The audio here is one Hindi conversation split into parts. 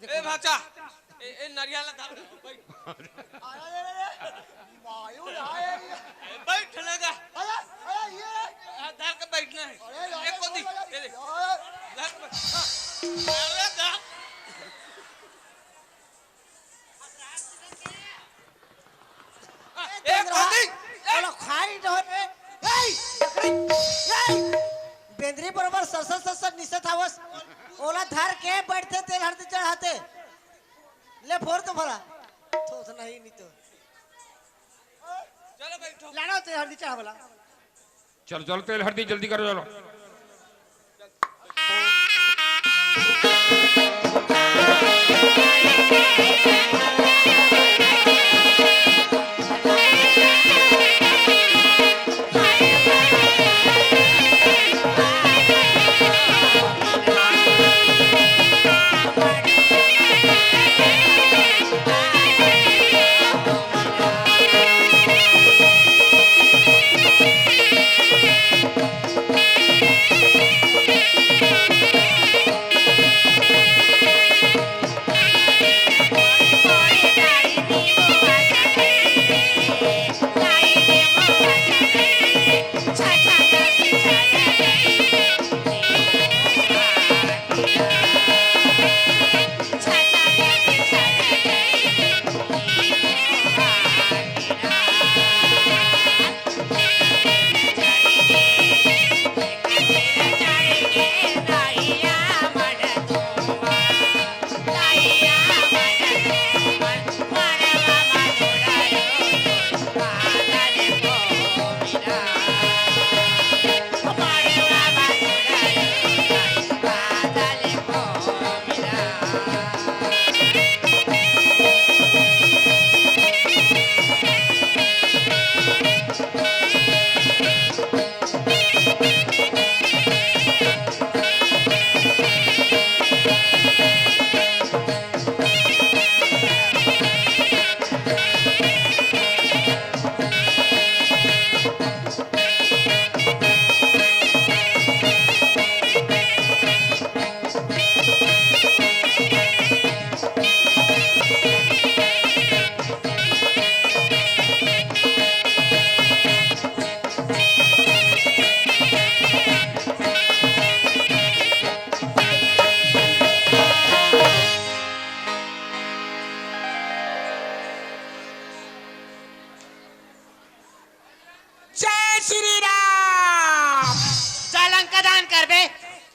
देखो ए भाचा ए नरियाला था मायू आए बैठ लगा अरे अरे ये धर के बैठना है अरे एक को दी दे दे यार धर के अरे दा एक को दी ओला खाई ढोरे ए बेंद्री बरोबर ससस निसत आवस ओला धर के बैठते तेल हरदी चढ़ाते ले फोर तो भला तो नहीं तो चलो बैठो लाना तेल हरदी चढ़ा भला चल चल तेल हल्दी जल्दी करो चलो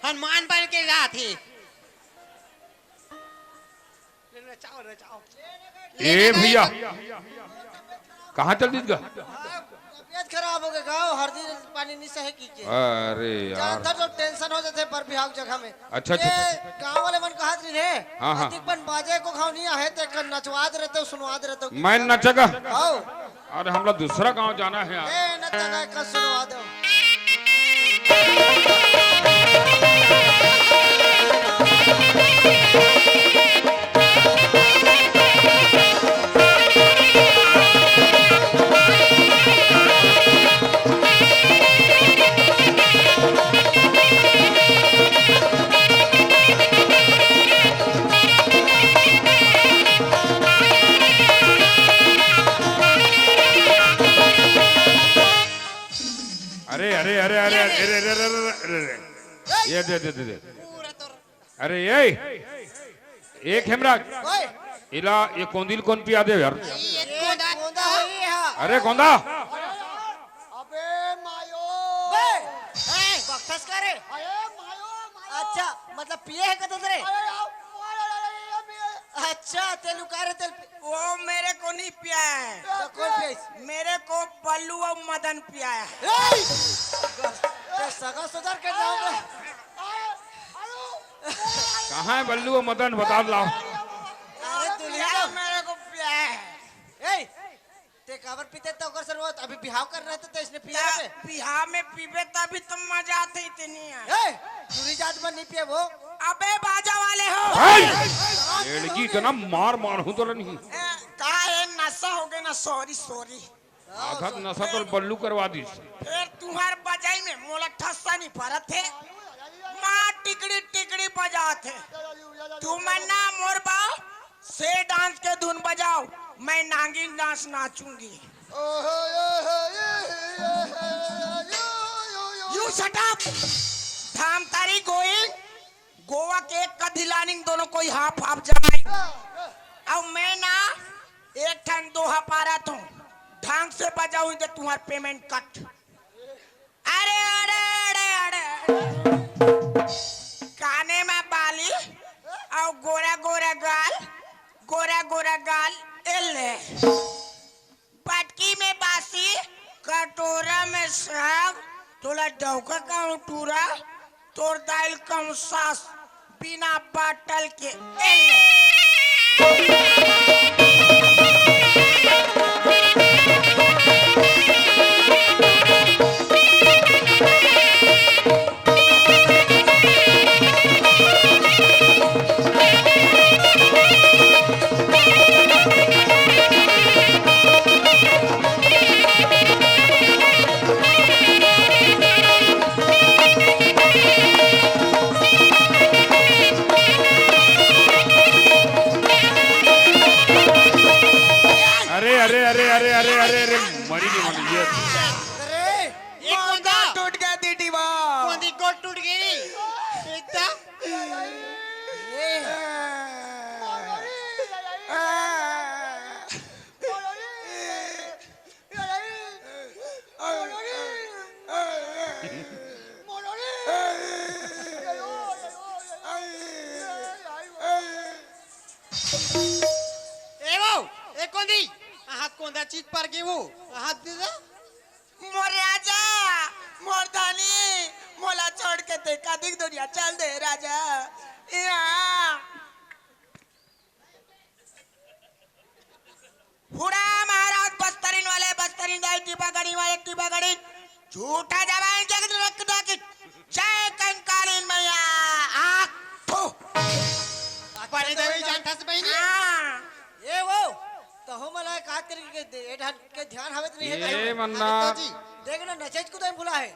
हनुमान बन के गा थी ए भैया कहाँ चल दी गा तबियत खराब हो गया गाँव हरदी पानी नहीं सहे कीजिए अरे यार जानता जो टेंशन हो जाते पर बिहाव जगह में अच्छा, अच्छा, ये गाँव वाले मन कहा रे हाँ, हाँ। अधिक बन बाजे को खाओ नहीं आहे ते कर नचवाद रहते हो सुनवाद रहते हो मैं नचगा आओ अरे हम लोग दूसरा गांव जाना है यार ए नचगा का सुनवा दो अरे अरे अरे अरे अरे अरे अरे ये दे दे दे अरे ये एक हेमराज ओए इला ये कोंदिल कौन पिया दे यार ये कोंदा होई है अरे कोंदा अबे मायो बे ए बकवास करे अरे मायो अच्छा मतलब पिए है कद रे अरे अच्छा तेल उकारे तेल वो मेरे को नहीं पिया है तो कौन पिए मेरे को बल्लू और मदन पिया है ए ते सगा सुधार के जाओगे कहाँ है बल्लू और मदन बता लाओ अरे दुनिया यार मेरे को पिया है ए ते काबर पीते तो कर सरवत अभी बिहाव कर रहे थे तो इसने पिया पे बिहार में पीबे तभी तुम मजा आते इतनी है ए दूरी जात में नहीं पिए वो अबे बाजा वाले हो लड़की इतना मार मार हूँ तो नहीं कहा है नशा हो गया ना सॉरी सॉरी आधा नशा तो बल्लू करवा दी फिर तुम्हारे बजाई में मोला ठस्सा नहीं पड़ा थे माँ टिकड़ी की टिकड़ी बजाते तू मन्ना मोर बाओ से डांस के धुन बजाओ मैं नागिन डांस नाचूंगी यू शट अप धाम तारी गोइंग गोवा के कधिलानिंग दोनों कोई हाफ हाफ जमाई अब मैं ना एक ठन दोहा पा रहा था ढंग से बजाऊं तो तुम्हारा पेमेंट कट अरे अरे अरे अरे काने में बाली और गोरा गोरा गाल एले पटकी में बासी कटोरा में साग थोड़ा डौका का टूरा तोर दाल कम सास बिना बाटल के एले अरे मरी नहीं ये अरे मोंदा टूट गया दीदी वाह कोंदी गोट टूट गई इतना कोंदा चीज पर गई वो हाथ दे दे मोरे आजा मोरदानी मोला छोड़ के देखा दिख दुनिया चल दे राजा हुड़ा महाराज बस्तरीन वाले बस्तरीन दाई टिपा गड़ी झूठा जवान जगत रख दो कि जय कंकालीन मैया पानी देवी जानता से बहिनी ये वो तो हम मला एक हाथ करके के ध्यान हवे नहीं है ये मन्ना देख ना नचेज को तो भूला है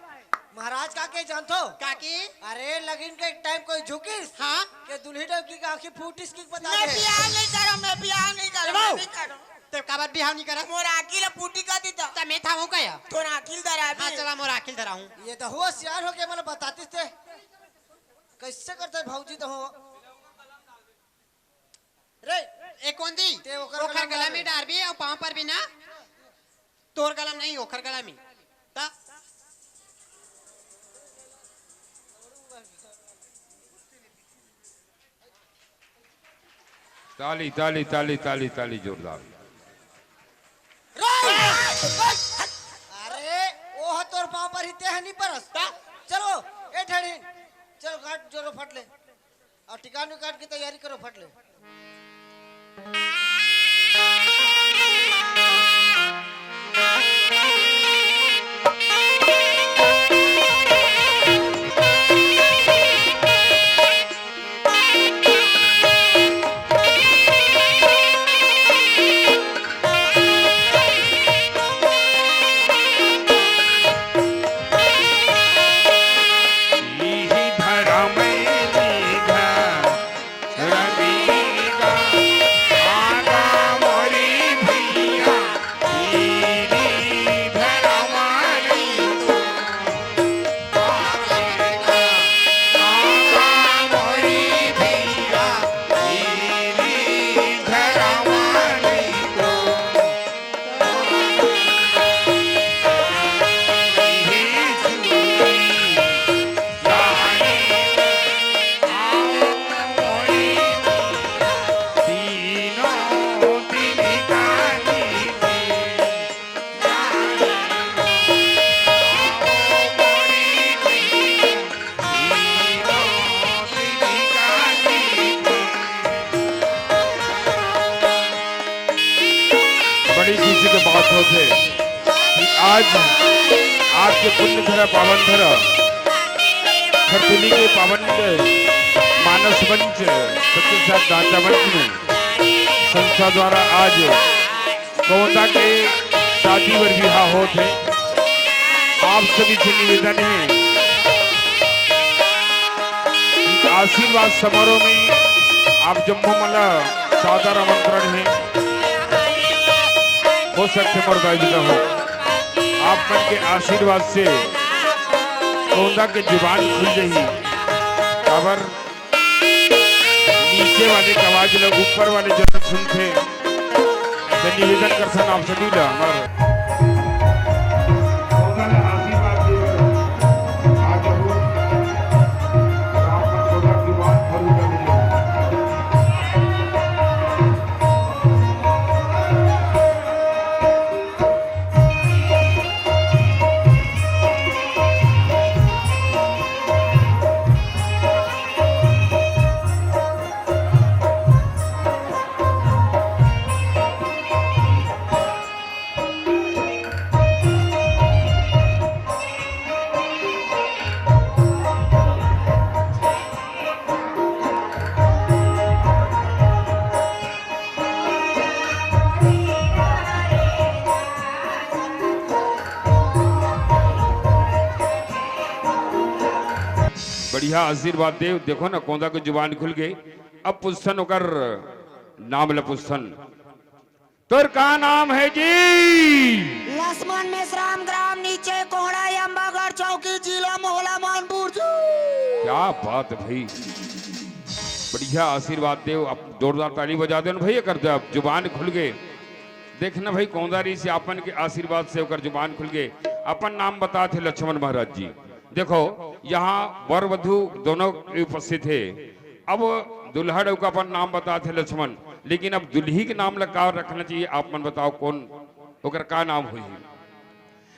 महाराज का के जानतो काकी अरे लगिन के टाइम कोई झुकी हां के दुल्ही की आंखें फूटिस की बता दे मैं बियाह नहीं करो मैं बियाह नहीं करो ते का बात बिहाव नहीं करा मोर आकिल पूटी का दीता ता मैं था हूं कया तो आकिल दरा हां चला मोर आकिल धरा हूं ये तो हुआ सियार हो के मला बतातीस थे कैसे करते भौजी तो हो रे ए कौन दी ते ओखर गला में डार भी और पांव पर भी ना तोर गला में नहीं ओखर गला में ता ताली ताली ताली ताली ताली जोरदार अरे वो तोर पांव पर ही ते नहीं परसता चलो ए ठहरी चलो काट जोरो फट ले और टिकान काट की तैयारी करो फट ले थे कि आज के पुण्य धरा पावन धरा खरतुली के पावन मानस मंच सत्य साथ दांचा मंच में संस्था द्वारा आज कौंदा के शादी वर विवाह होते आप सभी से निवेदन है कि आशीर्वाद समारोह में आप जम्मूमला सादर आमंत्रण है। हो सकते मुर्दाजी का हो। आप मन के आशीर्वाद से कोंदा के जुबान खुल रही खबर नीचे वाले की आवाज लोग ऊपर वाले जन सुनते तो निवेदन कर सन आप सभी ला हमारा बढ़िया आशीर्वाद देव। देखो ना कोंदा की जुबान खुल गई। अब पुस्तन होकर नाम ल पुस्तन तोर का नाम है जी? लक्ष्मण मेश्राम ग्राम नीचे कोहड़ा अंबागढ़ चौकी जिला मोहला मानपुर। क्या बात है भाई, बढ़िया आशीर्वाद देव। अब जोरदार ताली बजा दो ना भैया कर दे। अब जुबान खुल गए। देखना भाई कौंदारी से अपन के आशीर्वाद से होकर जुबान खुल गए। अपन नाम बता थे लक्ष्मण महाराज जी। देखो यहाँ वर वधु दोनों उपस्थित है। अब दुल्हा का अपन नाम बताते लक्ष्मण, लेकिन अब दुल्ही के नाम लगा रखना चाहिए। आप मन बताओ कौन होकर का नाम हुई?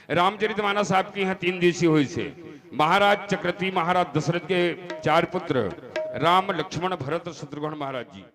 रामचरितमानस साहब की यहाँ 3 दिवसीय हुई से। महाराज चक्रवर्ती महाराज दशरथ के 4 पुत्र राम लक्ष्मण भरत शत्रुघ्न महाराज जी।